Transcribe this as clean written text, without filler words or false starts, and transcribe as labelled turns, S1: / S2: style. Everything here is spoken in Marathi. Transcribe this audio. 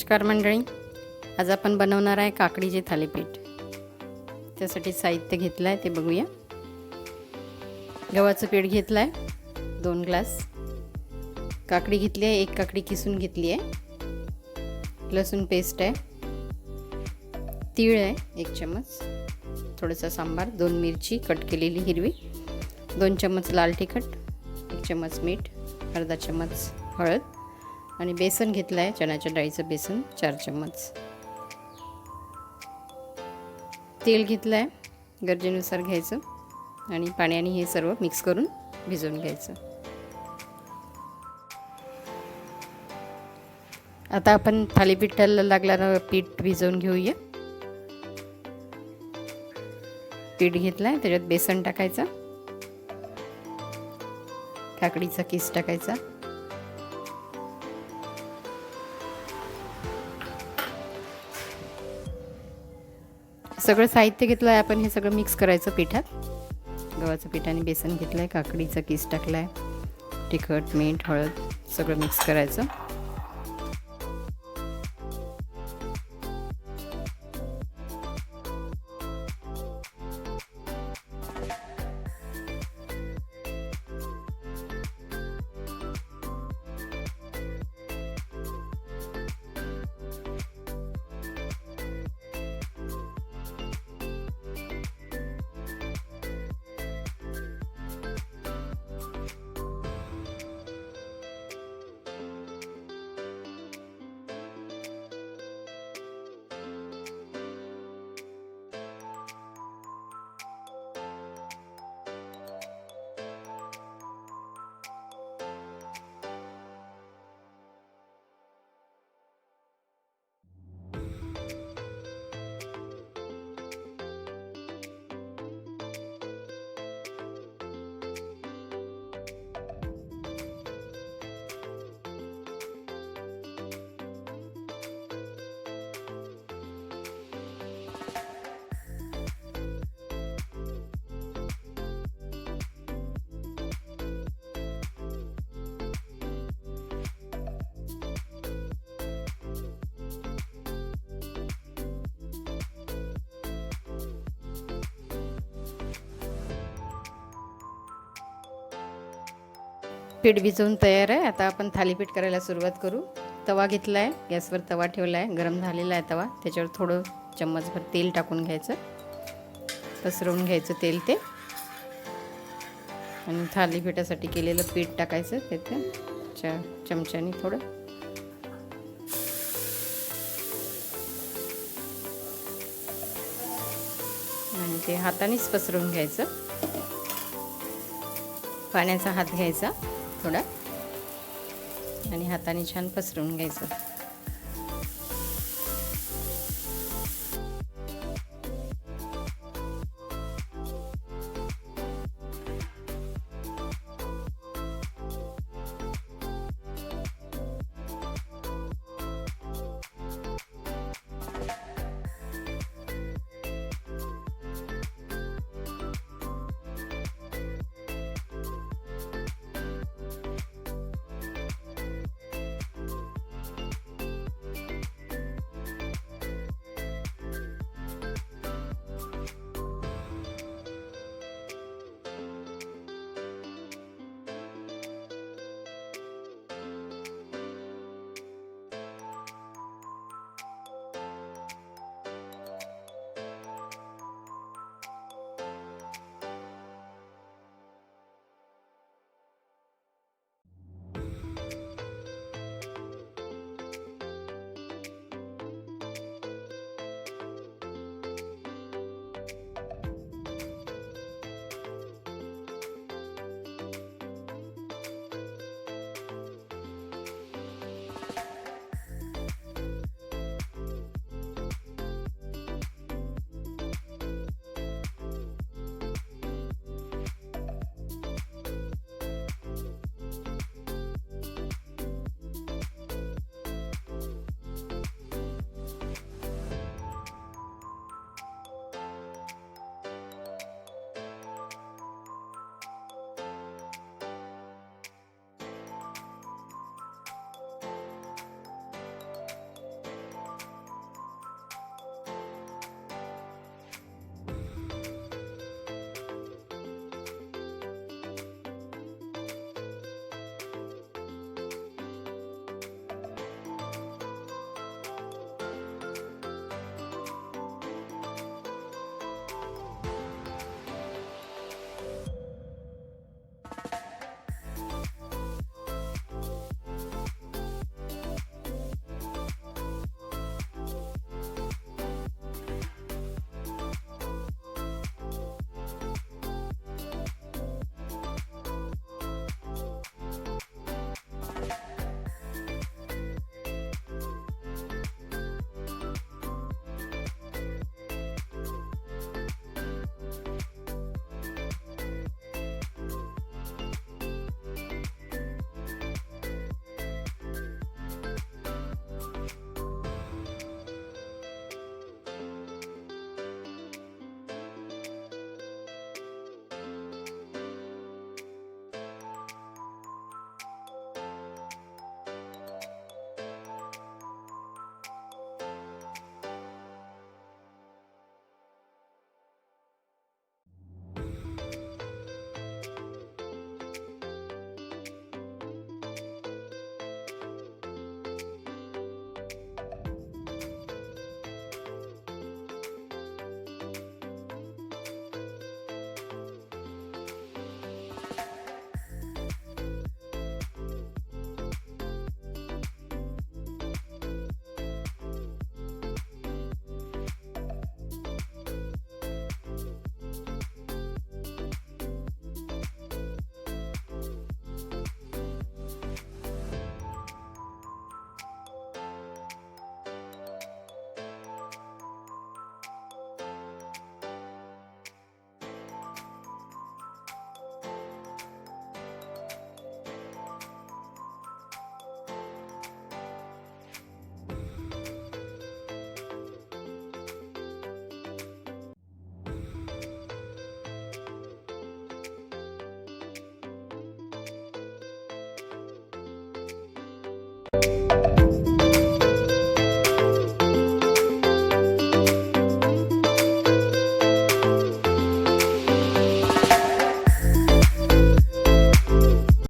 S1: नमस्कार मंडळी, आज आपण बनवणार आहे काकडीचे थालीपीठ। त्यासाठी साहित्य घेतलं आहे ते बघूया। गव्हाचं पीठ घेतलं आहे 2 ग्लास, काकडी घेतली आहे 1 काकडी किसून घेतली आहे, लसूण पेस्ट आहे, तीळ आहे 1 चम्मच, थोडासा सांबार, 2 मिरची कट केलेली हिरवी, 2 चम्मच लाल तिखट, 1 चम्मच मीठ, अर्धा चम्मच हळद आणि बेसन घेतलं आहे चण्याच्या डाळीचं बेसन 4 चम्मच, तेल घेतलं आहे गरजेनुसार घ्यायचं आणि पाण्याने हे सर्व मिक्स करून भिजवून घ्यायचं। आता आपण थालीपीठाला लागणारं पीठ भिजवून घेऊया। पीठ घेतलं आहे, त्याच्यात बेसन टाकायचं, काकडीचा किस टाकायचा, सगळं साहित्य घेतलं आहे आपण, हे सगळं मिक्स करायचं पिठात। गव्हाचं पीठ आणि बेसन घेतलं आहे, काकडीचा किस टाकला आहे, तिखट मीठ हळद सगळं मिक्स करायचं। पीठ भिजवून तयार आहे। आता आपण थालीपीठ करायला सुरुवात करू। तवा घेतला आहे, गॅसवर तवा ठेवला आहे, गरम झालेला आहे तवा, त्याच्यावर थोडं चम्मचभर तेल टाकून घ्यायचं, पसरवून घ्यायचं तेल ते, आणि थालीपीठासाठी केलेलं पीठ टाकायचं त्याच्या चमच्याने थोडं, आणि ते हातानेच पसरवून घ्यायचं। पाण्याचा हात घ्यायचा थोडा आणि हाताने छान पसरवून घ्यायचं।